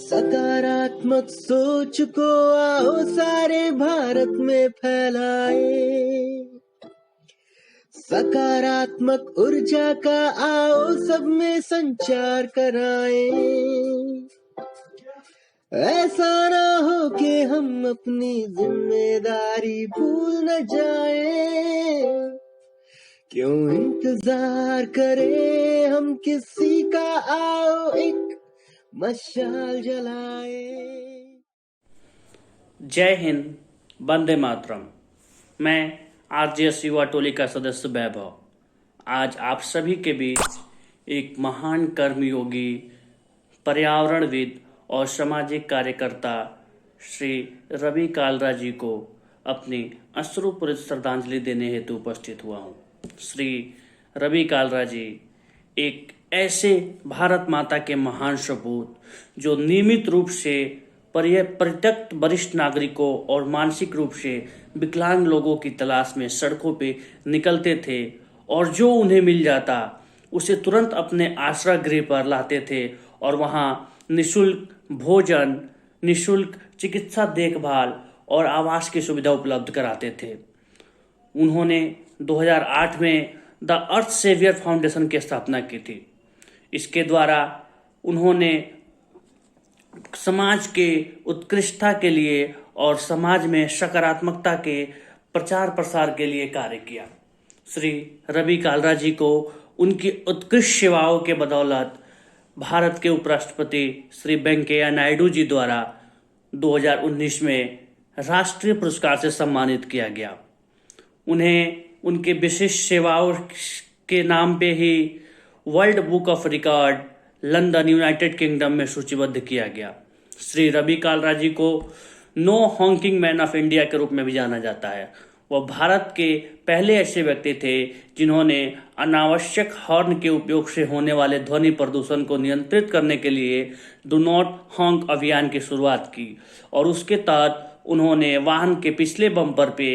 सकारात्मक सोच को आओ सारे भारत में फैलाए। सकारात्मक ऊर्जा का आओ सब में संचार कराए। ऐसा ना हो कि हम अपनी जिम्मेदारी भूल न जाए। क्यों इंतजार करें हम किसी का, आओ एक मशाल जलाए। जय हिंद, वंदे मातरम। मैं आरजेएस युवा टोली का सदस्य वैभव आज आप सभी के बीच एक महान कर्मयोगी, पर्यावरणविद और सामाजिक कार्यकर्ता श्री रवि कालरा जी को अपनी अश्रुपूरित श्रद्धांजलि देने हेतु उपस्थित हुआ हूँ। श्री रवि कालरा जी एक ऐसे भारत माता के महान सपूत जो नियमित रूप से परित्यक्त वरिष्ठ नागरिकों और मानसिक रूप से विकलांग लोगों की तलाश में सड़कों पे निकलते थे और जो उन्हें मिल जाता उसे तुरंत अपने आश्रय गृह पर लाते थे और वहाँ निःशुल्क भोजन, निःशुल्क चिकित्सा देखभाल और आवास की सुविधा उपलब्ध कराते थे। उन्होंने 2008 में द अर्थ सेवियर फाउंडेशन की स्थापना की थी। इसके द्वारा उन्होंने समाज के उत्कृष्टता के लिए और समाज में सकारात्मकता के प्रचार प्रसार के लिए कार्य किया। श्री रवि कालरा जी को उनकी उत्कृष्ट सेवाओं के बदौलत भारत के उपराष्ट्रपति श्री वेंकैया नायडू जी द्वारा 2019 में राष्ट्रीय पुरस्कार से सम्मानित किया गया। उन्हें उनके विशिष्ट सेवाओं के नाम पे ही world book of record London, United Kingdom में सूचीबद्ध किया गया। श्री रवि कालरा जी को no Hawking man of India के रूप में भी जाना जाता है। वह भारत के पहले ऐसे व्यक्ति थे जिन्होंने अनावश्यक हॉर्न के उपयोग से होने वाले ध्वनि प्रदूषण को नियंत्रित करने के लिए डू नॉट हॉन्क अभियान की शुरुआत की और उसके तहत उन्होंने वाहन के पिछले बम्पर पे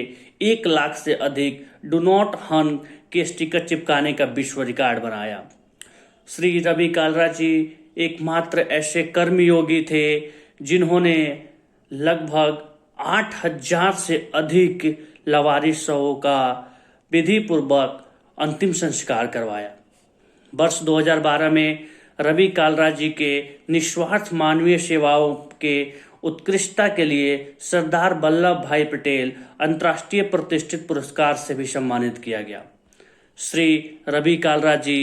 1 लाख से अधिक डू नॉट हॉर्न के स्टिकर चिपकाने का विश्व रिकॉर्ड बनाया। श्री रवि कालरा जी एकमात्र ऐसे कर्मयोगी थे जिन्होंने लगभग 8000 से अधिक लावारिसों का विधि पूर्वक अंतिम संस्कार करवाया। वर्ष 2012 में रवि कालरा जी के निस्वार्थ मानवीय सेवाओं के उत्कृष्टता के लिए सरदार वल्लभ भाई पटेल अंतर्राष्ट्रीय प्रतिष्ठित पुरस्कार से भी सम्मानित किया गया। श्री रवि कालरा जी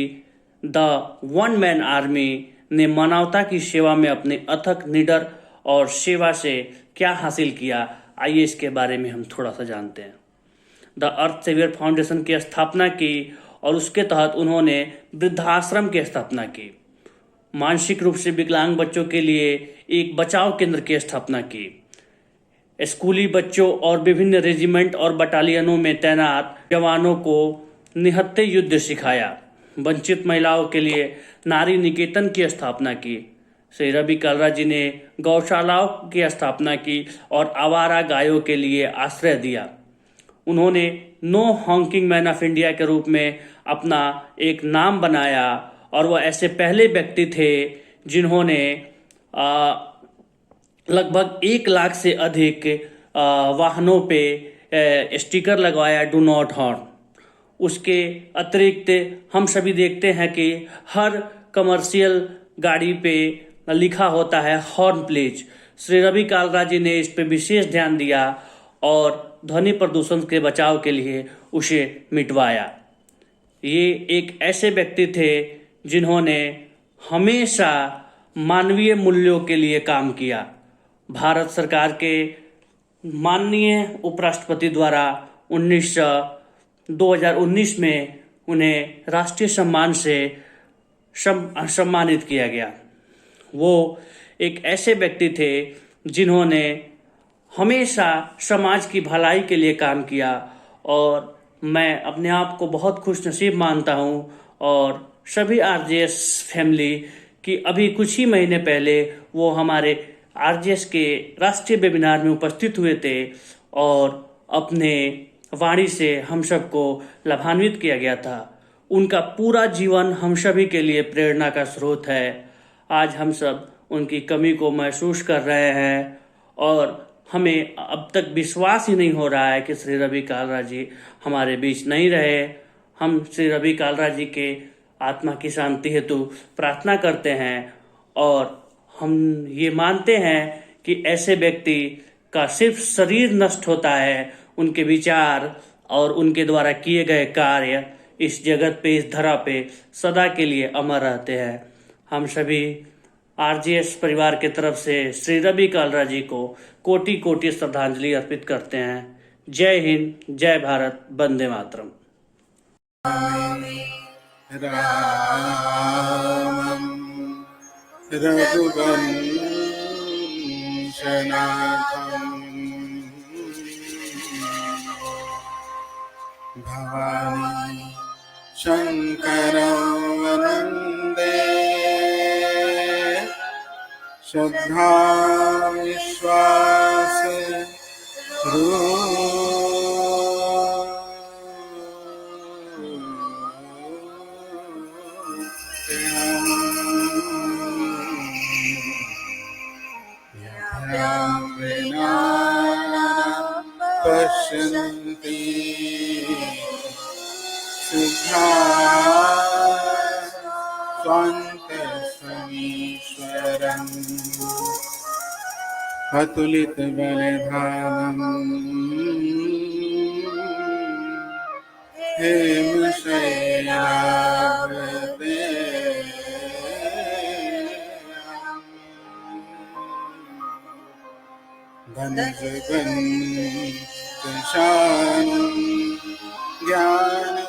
द वन मैन आर्मी ने मानवता की सेवा में अपने अथक निडर और सेवा से क्या हासिल किया, आइए इसके बारे में हम थोड़ा सा जानते हैं। द अर्थ सेवियर फाउंडेशन की स्थापना की और उसके तहत उन्होंने वृद्धाश्रम की स्थापना की। मानसिक रूप से विकलांग बच्चों के लिए एक बचाव केंद्र की स्थापना की। स्कूली बच्चों और विभिन्न रेजिमेंट और बटालियनों में तैनात जवानों को निहत्थे युद्ध सिखाया। वंचित महिलाओं के लिए नारी निकेतन की स्थापना की। श्री रवि कालरा जी ने गौशालाओं की स्थापना की और आवारा गायों के लिए आश्रय दिया। उन्होंने नो हॉकिंग मैन ऑफ इंडिया के रूप में अपना एक नाम बनाया और वह ऐसे पहले व्यक्ति थे जिन्होंने लगभग 1 लाख से अधिक वाहनों पे स्टिकर लगवाया डू नॉट हॉर्न। उसके अतिरिक्त हम सभी देखते हैं कि हर कमर्शियल गाड़ी पे लिखा होता है हॉर्न प्लीज। श्री रवि कालरा जी ने इस पे विशेष ध्यान दिया और ध्वनि प्रदूषण के बचाव के लिए उसे मिटवाया। ये एक ऐसे व्यक्ति थे जिन्होंने हमेशा मानवीय मूल्यों के लिए काम किया। भारत सरकार के माननीय उपराष्ट्रपति द्वारा 2019 में उन्हें राष्ट्रीय सम्मान से सम्मानित किया गया। वो एक ऐसे व्यक्ति थे जिन्होंने हमेशा समाज की भलाई के लिए काम किया और मैं अपने आप को बहुत खुशनसीब मानता हूँ और सभी आरजेएस फैमिली की अभी कुछ ही महीने पहले वो हमारे आरजेएस के राष्ट्रीय वेबिनार में उपस्थित हुए थे और अपने वाणी से हम सबको लाभान्वित किया गया था। उनका पूरा जीवन हम सभी के लिए प्रेरणा का स्रोत है। आज हम सब उनकी कमी को महसूस कर रहे हैं और हमें अब तक विश्वास ही नहीं हो रहा है कि श्री रवि कालरा जी हमारे बीच नहीं रहे। हम श्री रवि कालरा जी के आत्मा की शांति हेतु प्रार्थना करते हैं और हम ये मानते हैं कि ऐसे व्यक्ति का सिर्फ शरीर नष्ट होता है, उनके विचार और उनके द्वारा किए गए कार्य इस जगत पे, इस धरा पे सदा के लिए अमर रहते हैं। हम सभी आरजीएस परिवार के तरफ से श्री रवि कालरा जी को कोटि कोटि श्रद्धांजलि अर्पित करते हैं। जय हिंद, जय भारत, वंदे मातरम। रामं रघुवंशनाथं भवानी शंकरं वन्दे श्रद्धा विश्वास पश्यन्ति सिद्धा स्वान्तसमीश्वरम् अतुलितबलधामम् हेमशैलाभते धनजगन्यशानं ज्ञान